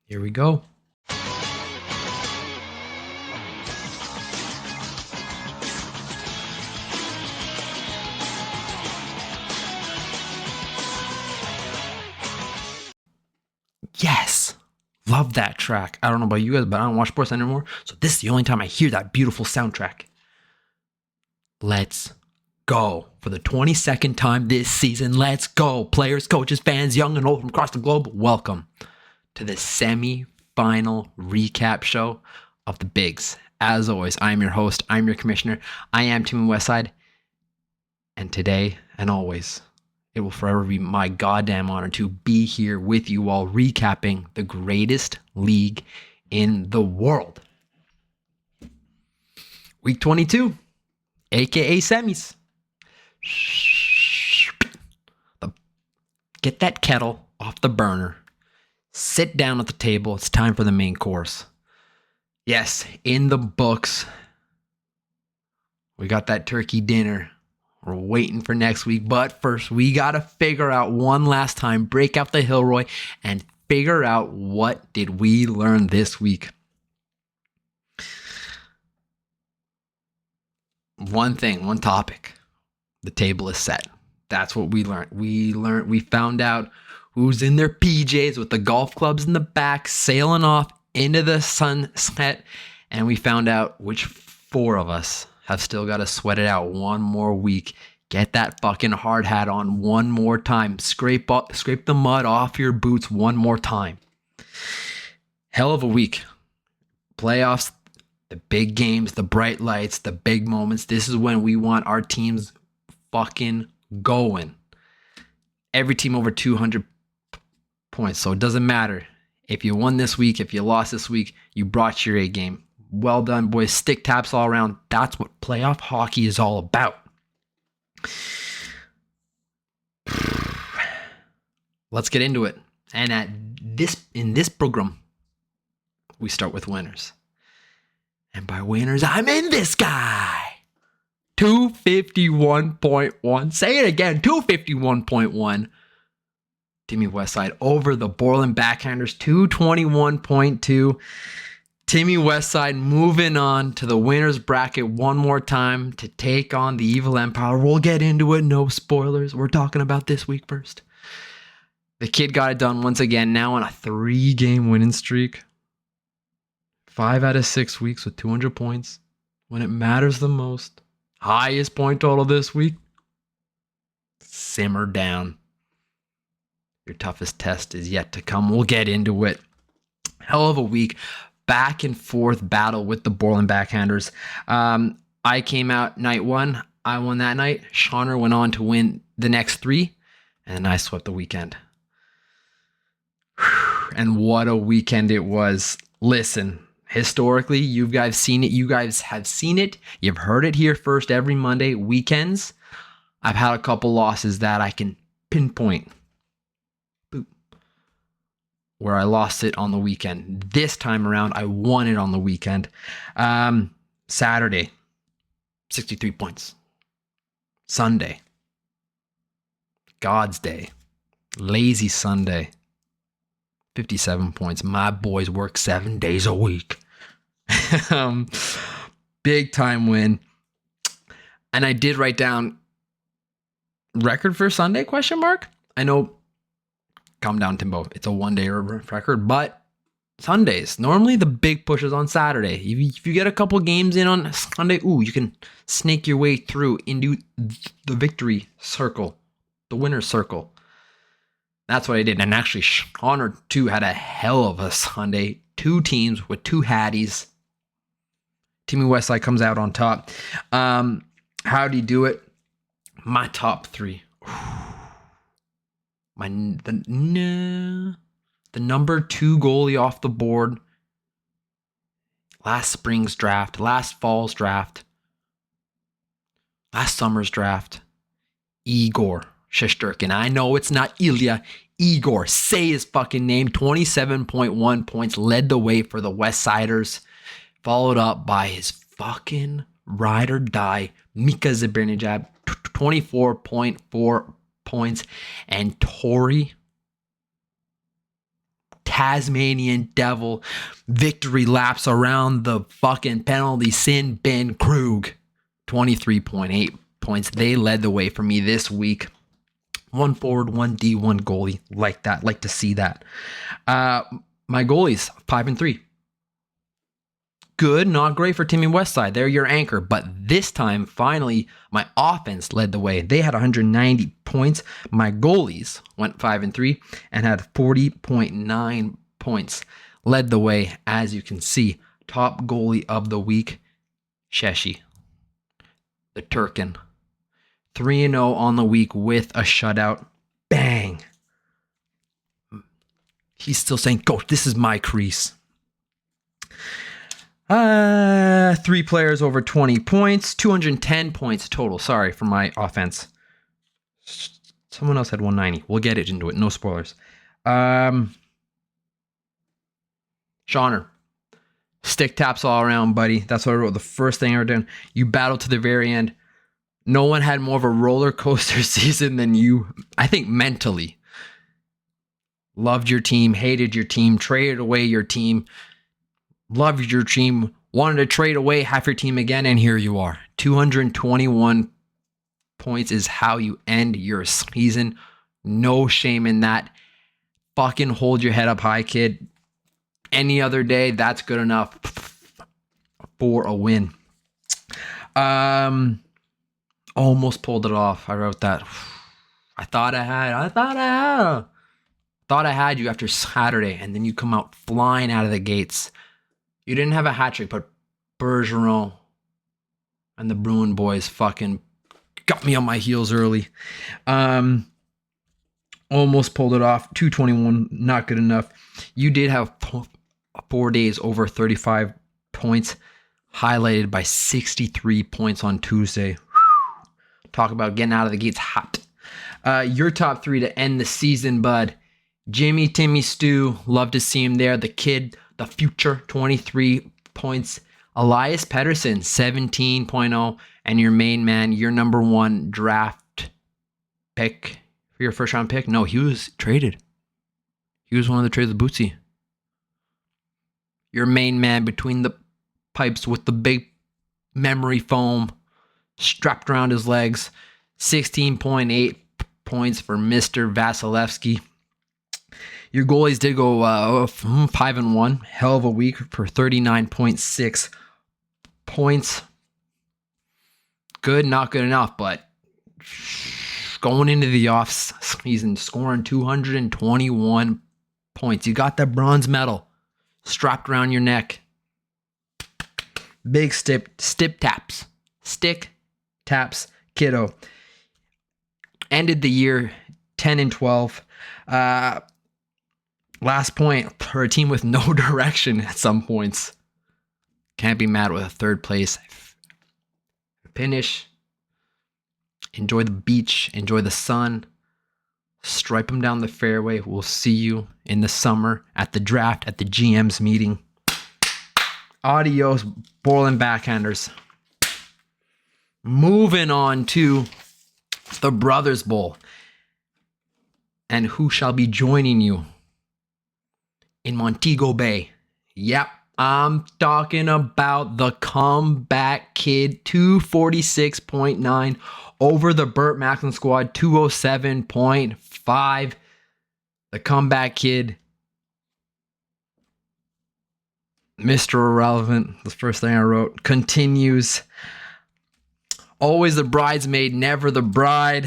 Here we go. Yes. Love that track. I don't know about you guys, but I don't watch sports anymore. So this is the only time I hear that beautiful soundtrack. Let's go. For the 22nd time this season, let's go. Players, coaches, fans, young and old from across the globe, welcome to the semi-final recap show of the Bigs. As always, I am your host. I'm your commissioner. I am Team Westside. And today and always, it will forever be my goddamn honor to be here with you while recapping the greatest league in the world. Week 22, aka semis. Get that kettle off the burner. Sit down at the table. It's time for the main course. Yes, in the books, we got that turkey dinner. We're waiting for next week, but first we got to figure out one last time, break out the Hilroy and figure out what did we learn this week. One thing, one topic. The table is set. That's what we learned. We found out who's in their PJs with the golf clubs in the back, sailing off into the sunset, and we found out which four of us have still got to sweat it out one more week. Get that fucking hard hat on one more time. Scrape the mud off your boots one more time. Hell of a week. Playoffs, the big games, the bright lights, the big moments. This is when we want our teams fucking going. Every team over 200 points. So it doesn't matter if you won this week, if you lost this week, you brought your A game. Well done, boys. Stick taps all around. That's what playoff hockey is all about. Let's get into it. And in this program, we start with winners. And by winners, I mean this guy. 251.1. Say it again. 251.1. Timmy Westside over the Borland Backhanders. 221.2. Timmy Westside moving on to the winner's bracket one more time to take on the Evil Empire. We'll get into it. No spoilers. We're talking about this week first. The kid got it done once again, now on a 3-game winning streak. 5 out of 6 weeks with 200 points. When it matters the most. Highest point total this week. Simmer down. Your toughest test is yet to come. We'll get into it. Hell of a week. Back and forth battle with the Borland Backhanders. I came out night one. I won that night. Shauner went on to win the next 3. And I swept the weekend. And what a weekend it was. Listen, historically, you guys seen it. You guys have seen it. You've heard it here first every Monday. Weekends, I've had a couple losses that I can pinpoint. Where I lost it on the weekend. This time around, I won it on the weekend. Saturday, 63 points. Sunday, God's Day, lazy Sunday, 57 points. My boys work 7 days a week. Big time win. And I did write down record for Sunday, question mark. I know, calm down, Timbo. It's a 1-day record, but Sundays, normally the big push is on Saturday. If you get a couple games in on Sunday, you can snake your way through into the victory circle, the winner's circle. That's what I did. And actually, Shauner too had a hell of a Sunday. 2 teams with 2 Hatties. Timmy Westside comes out on top. How'd he do it? My top 3. The number 2 goalie off the board. Last spring's draft, last fall's draft, last summer's draft. Igor Shesterkin. I know it's not Ilya. Igor. Say his fucking name. 27.1 points. Led the way for the West Siders. Followed up by his fucking ride or die, Mika Zibanejad. 24.4 points. And Tori Tasmanian Devil victory laps around the fucking penalty sin bin Krug. 23.8 points. They led the way for me this week. 1 forward, 1 D, 1 goalie. Like that. Like to see that. My goalies, 5-3. Good, not great for Timmy Westside. They're your anchor. But this time, finally, my offense led the way. They had 190 points. My goalies went 5-3 and had 40.9 points. Led the way, as you can see. Top goalie of the week, Sheshi, the Turkin. 3-0 on the week with a shutout. Bang. He's still saying, Coach, this is my crease. 3 players over 20 points, 210 points total. Sorry for my offense. Someone else had 190. We'll get it into it. No spoilers. Shauner. Stick taps all around, buddy. That's what I wrote. The first thing I wrote down. You battled to the very end. No one had more of a roller coaster season than you. I think mentally. Loved your team, hated your team, traded away your team. Loved your team, wanted to trade away half your team again, and here you are. 221 points is how you end your season. No shame in that. Fucking hold your head up high, kid. Any other day, that's good enough for a win. Almost pulled it off. I wrote that. I thought I had you after Saturday, and then you come out flying out of the gates. You didn't have a hat trick, but Bergeron and the Bruin boys fucking got me on my heels early. Almost pulled it off. 221, not good enough. You did have 4 days over 35 points, highlighted by 63 points on Tuesday. Talk about getting out of the gates hot. Your top 3 to end the season, bud. Jimmy, Timmy, Stu, love to see him there. The kid, the future, 23 points. Elias Pettersson, 17.0. And your main man, your number 1 draft pick for your first round pick. No, he was traded. He was one of the trades with Bootsy. Your main man between the pipes with the big memory foam strapped around his legs. 16.8 points for Mr. Vasilevsky. Your goalies did go 5-1. Hell of a week for 39.6 points. Good, not good enough, but going into the off season, scoring 221 points. You got that bronze medal strapped around your neck. Big stick taps. Stick taps, kiddo. Ended the year 10-12. Last point for a team with no direction at some points. Can't be mad with a third place finish. Enjoy the beach. Enjoy the sun. Stripe them down the fairway. We'll see you in the summer at the draft, at the GM's meeting. Adios, Portland Backhanders. Moving on to the Brothers Bowl. And who shall be joining you in Montego Bay? Yep, I'm talking about the comeback kid, 246.9 over the Burt Macklin squad, 207.5. The comeback kid, Mr. Irrelevant, the first thing I wrote, continues. Always the bridesmaid, never the bride.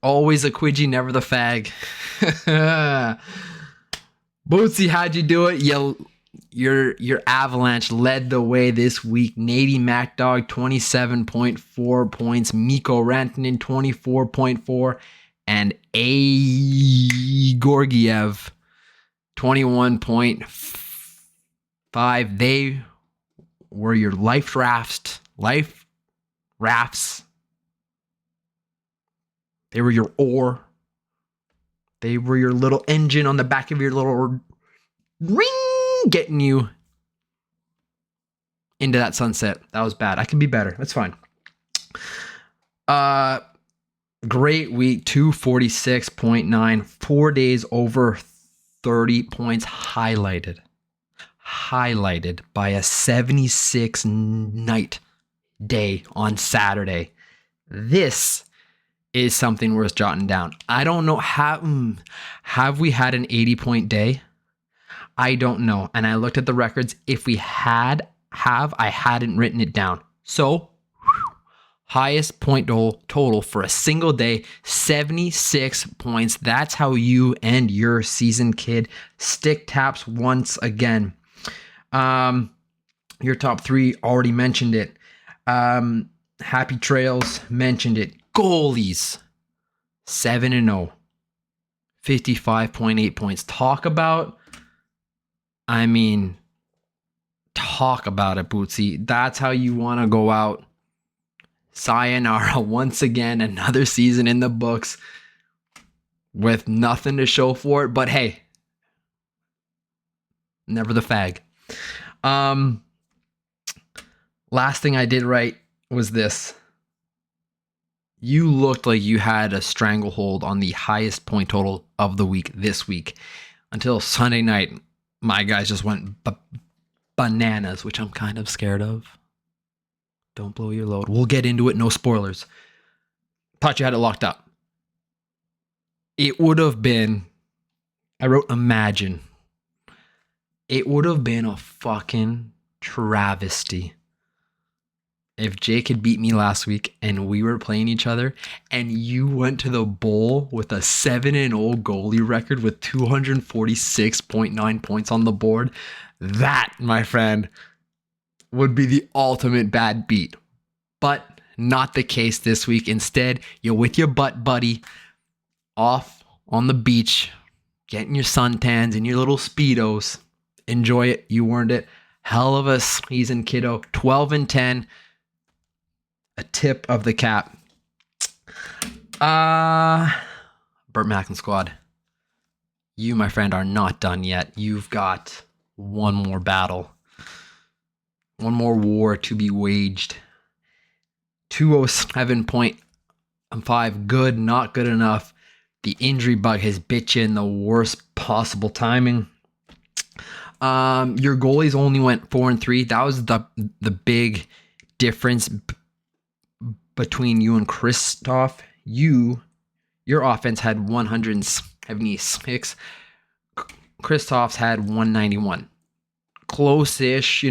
Always a quidgy, never the fag. Bootsy, how'd you do it? Your Avalanche led the way this week. Nady MacDog, 27.4 points. Mikko Rantanen, 24.4. And A. Gorgiev, 21.5. They were your life rafts. They were your oar. They were your little engine on the back of your little ring, getting you into that sunset. That was bad. I can be better. That's fine. Great week, 246.9, 4 days over 30 points highlighted by a 76 night day on Saturday. This is something worth jotting down. I don't know have we had an 80-point day? I don't know. And I looked at the records. If we I hadn't written it down. So, highest point total for a single day, 76 points. That's how you end your season, kid. Stick taps once again. Your top three, already mentioned it. Happy Trails, mentioned it. Goalies, 7-0, 55.8 points. Talk about it, Bootsy. That's how you want to go out. Sayonara once again, another season in the books with nothing to show for it. But hey, never the fag. Last thing I did right was this. You looked like you had a stranglehold on the highest point total of the week this week until Sunday night. My guys just went bananas, which I'm kind of scared of. Don't blow your load. We'll get into it. No spoilers. Thought you had it locked up. It would have been, I wrote imagine. It would have been a fucking travesty if Jake had beat me last week and we were playing each other and you went to the bowl with a 7-0 goalie record with 246.9 points on the board. That, my friend, would be the ultimate bad beat. But not the case this week. Instead, you're with your butt buddy off on the beach, getting your suntans and your little Speedos. Enjoy it. You earned it. Hell of a season, kiddo. 12-10. A tip of the cap. Burt Macklin squad. You, my friend, are not done yet. You've got one more battle. One more war to be waged. 207.5. Good, not good enough. The injury bug has bit you in the worst possible timing. Your goalies only went 4-3. That was the big difference between you and Kristoff. Your offense had 176. Kristoff's had 191. Close-ish,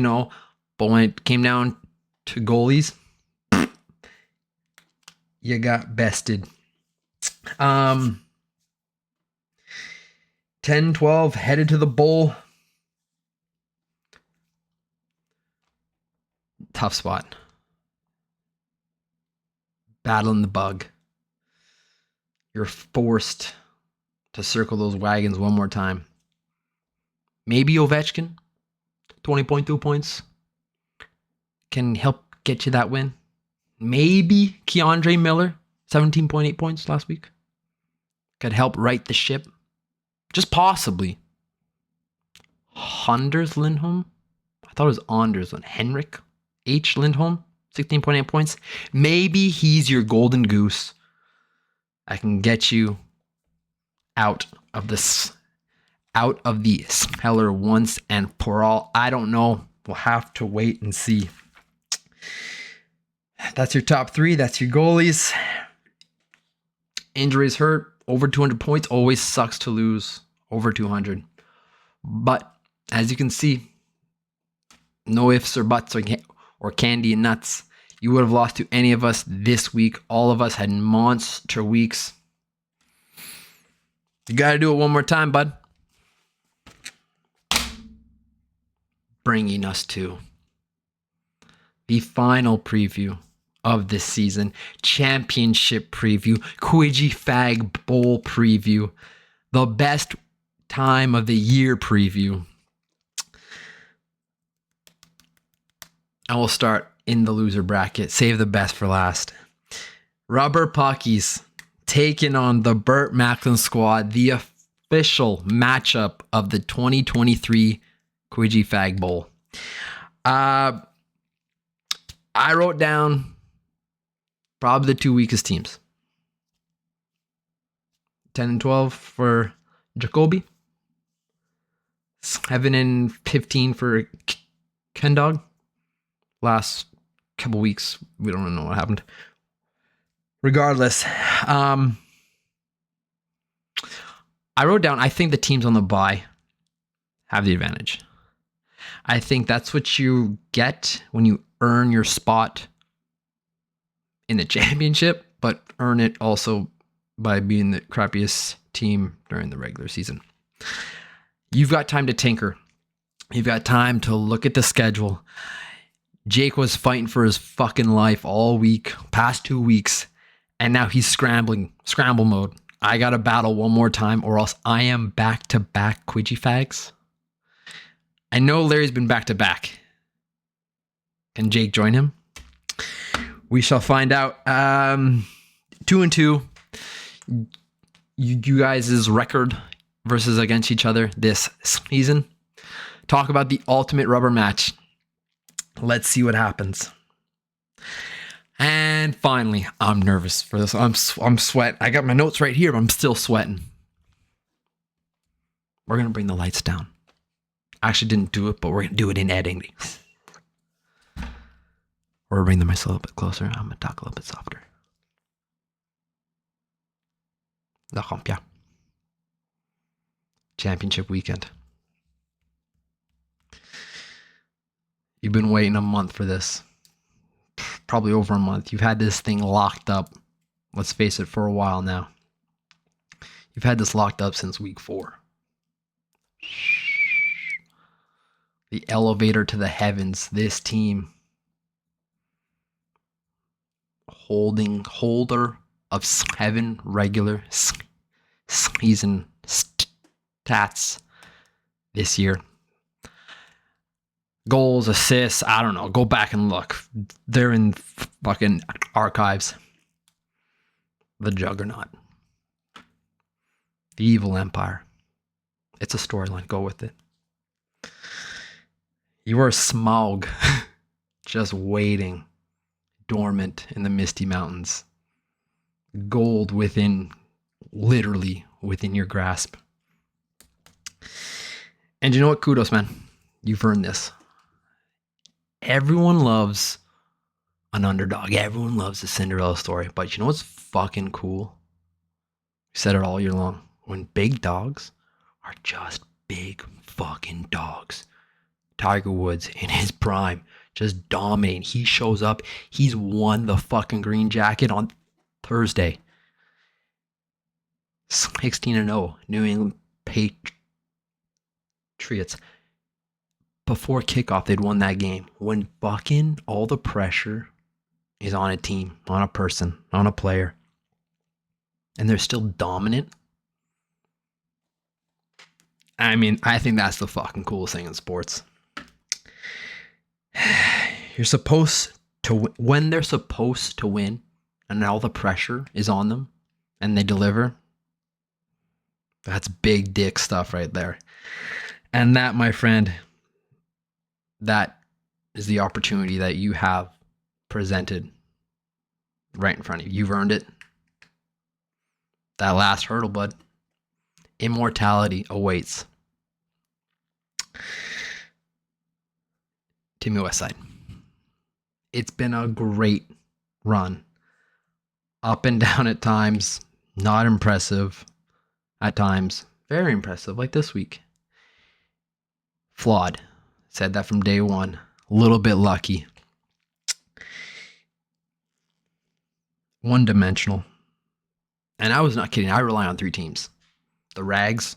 but when it came down to goalies, you got bested. 10-12, headed to the bowl. Tough spot. Battling the bug. You're forced to circle those wagons one more time. Maybe Ovechkin, 20.2 points, can help get you that win. Maybe Keandre Miller, 17.8 points last week, could help right the ship. Just possibly. Anders Lindholm? I thought it was Anders Lindholm. Henrik H. Lindholm, 16.8 points. Maybe he's your golden goose. I can get you out of the cellar once and for all. I don't know. We'll have to wait and see. That's your top three. That's your goalies. Injuries hurt. Over 200 points. Always sucks to lose over 200. But as you can see, no ifs or buts or candy and nuts. You would have lost to any of us this week. All of us had monster weeks. You got to do it one more time, bud. Bringing us to the final preview of this season. Championship preview. Quidgy Fag Bowl preview. The best time of the year preview. I will start in the loser bracket. Save the best for last. Rubber Puckies taking on the Burt Macklin squad. The official matchup of the 2023 Quidgy Fag Bowl. I wrote down probably the two weakest teams. 10-12 for Jacoby. 7-15 for Ken Dog. Last couple weeks, we don't really know what happened. Regardless, I wrote down, I think the teams on the bye have the advantage. I think that's what you get when you earn your spot in the championship, but earn it also by being the crappiest team during the regular season. You've got time to tinker. You've got time to look at the schedule. Jake was fighting for his fucking life all week, past 2 weeks, and now he's scramble mode. I gotta battle one more time or else I am back-to-back Quidgy fags. I know Larry's been back-to-back. Can Jake join him? We shall find out. 2-2. You guys' record versus against each other this season. Talk about the ultimate rubber match. Let's see what happens. And finally, I'm nervous for this. I'm sweating. I got my notes right here, but I'm still sweating. We're going to bring the lights down. I actually didn't do it, but we're going to do it in editing. Or bring the mic a little bit closer. I'm going to talk a little bit softer. La Rompia. Championship weekend. You've been waiting a month for this. Probably over a month. You've had this thing locked up. Let's face it, for a while now. You've had this locked up since week 4. The elevator to the heavens. This team. Holder of 7 regular season stats this year. Goals, assists, I don't know. Go back and look. They're in fucking archives. The Juggernaut. The Evil Empire. It's a storyline. Go with it. You are Smaug. Just waiting. Dormant in the misty mountains. Gold literally within your grasp. And you know what? Kudos, man. You've earned this. Everyone loves an underdog. Everyone loves a Cinderella story. But you know what's fucking cool? We said it all year long. When big dogs are just big fucking dogs. Tiger Woods in his prime, just dominating. He shows up. He's won the fucking green jacket on Thursday. 16-0. New England Patriots. Before kickoff, they'd won that game. When fucking all the pressure is on a team, on a person, on a player, and they're still dominant. I mean, I think that's the fucking coolest thing in sports. You're supposed to, when they're supposed to win, and all the pressure is on them, and they deliver. That's big dick stuff right there. And that, my friend, that is the opportunity that you have presented right in front of you. You've earned it. That last hurdle, bud. Immortality awaits. Timmy Westside. It's been a great run. Up and down at times. Not impressive. At times. Very impressive, like this week. Flawed. Said that from day one. A little bit lucky. One-dimensional. And I was not kidding. I rely on 3 teams. The Rags,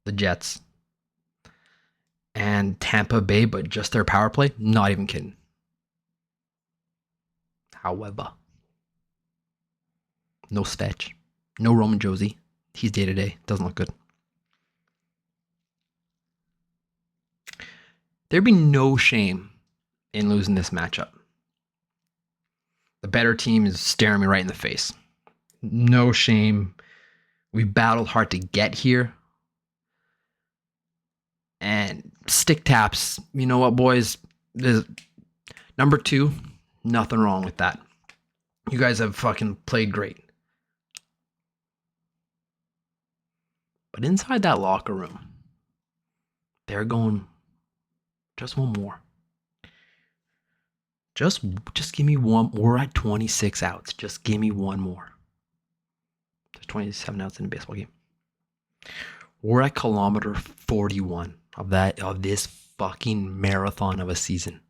the Jets, and Tampa Bay, but just their power play. Not even kidding. However, no Svetch. No Roman Josie. He's day-to-day. Doesn't look good. There'd be no shame in losing this matchup. The better team is staring me right in the face. No shame. We battled hard to get here. And stick taps, you know what, boys? There's number 2, nothing wrong with that. You guys have fucking played great. But inside that locker room, They're going just one more. Just give me one. We're at 26 outs. Just give me one more. There's 27 outs in a baseball game. We're at kilometer 41 of this fucking marathon of a season.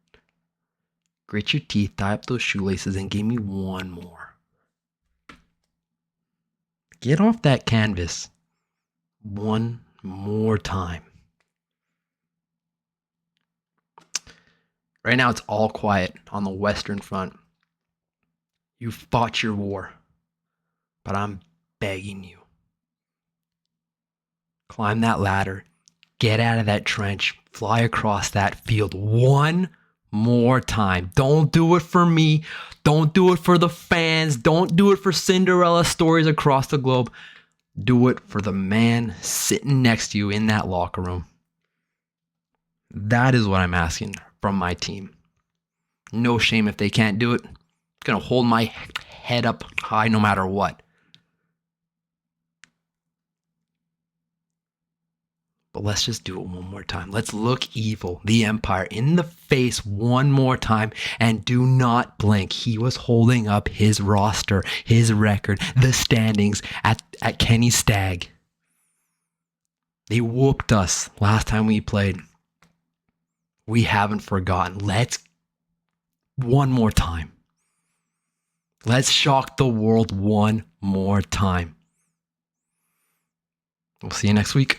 Grit your teeth, tie up those shoelaces, and give me one more. Get off that canvas one more time. Right now, it's all quiet on the Western Front. You fought your war, but I'm begging you. Climb that ladder, get out of that trench, fly across that field one more time. Don't do it for me. Don't do it for the fans. Don't do it for Cinderella stories across the globe. Do it for the man sitting next to you in that locker room. That is what I'm asking from my team. No shame if they can't do it. I'm going to hold my head up high no matter what. But let's just do it one more time. Let's look evil, the Empire, in the face one more time and do not blink. He was holding up his roster, his record, the standings at Kenny Stagg. They whooped us last time we played. We haven't forgotten. Let's one more time. Let's shock the world one more time. We'll see you next week.